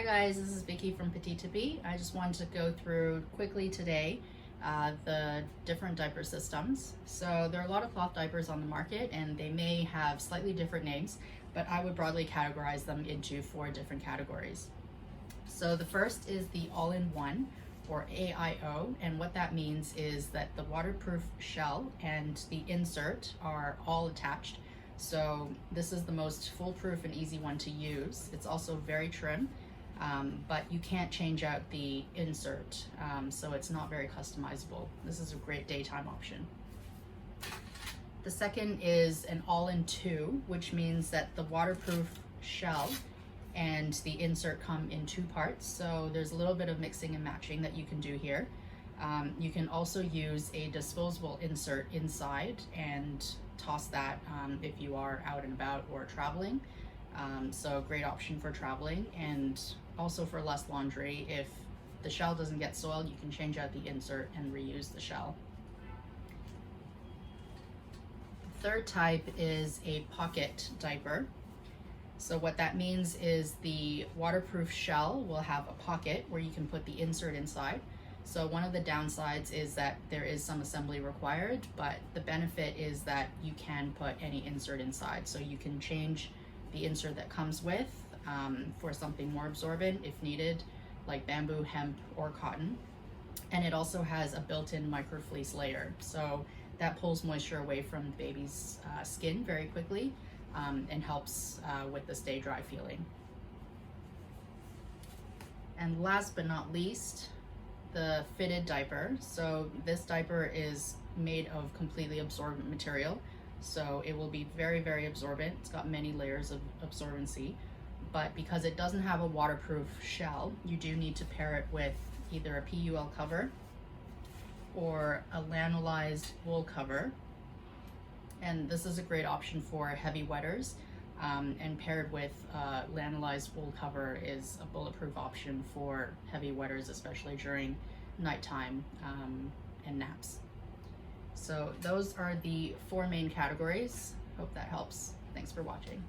Hi guys, this is Vicky from Petit Tippy. I just wanted to go through quickly today the different diaper systems. So there are a lot of cloth diapers on the market and they may have slightly different names, but I would broadly categorize them into 4 different categories. So the first is the all-in-one, or AIO, and what that means is that the waterproof shell and the insert are all attached. So this is the most foolproof and easy one to use. It's also very trim, but you can't change out the insert, so it's not very customizable. This is a great daytime option. The second is an all-in-two, which means that the waterproof shell and the insert come in 2 parts, so there's a little bit of mixing and matching that you can do here. You can also use a disposable insert inside and toss that if you are out and about or traveling. So great option for traveling, and also for less laundry. If the shell doesn't get soiled, you can change out the insert and reuse the shell. The third type is a pocket diaper. So what that means is the waterproof shell will have a pocket where you can put the insert inside. So one of the downsides is that there is some assembly required, but the benefit is that you can put any insert inside. So you can change the insert that comes with for something more absorbent if needed, like bamboo, hemp, or cotton. And it also has a built-in microfleece layer. So that pulls moisture away from the baby's skin very quickly. And helps with the stay dry feeling. And last but not least, the fitted diaper. So this diaper is made of completely absorbent material, so it will be very, very absorbent. It's got many layers of absorbency, but because it doesn't have a waterproof shell, you do need to pair it with either a PUL cover or a lanolized wool cover. And this is a great option for heavy wetters, and paired with lanolized wool cover is a bulletproof option for heavy wetters, especially during nighttime and naps. So those are the 4 main categories. Hope that helps. Thanks for watching.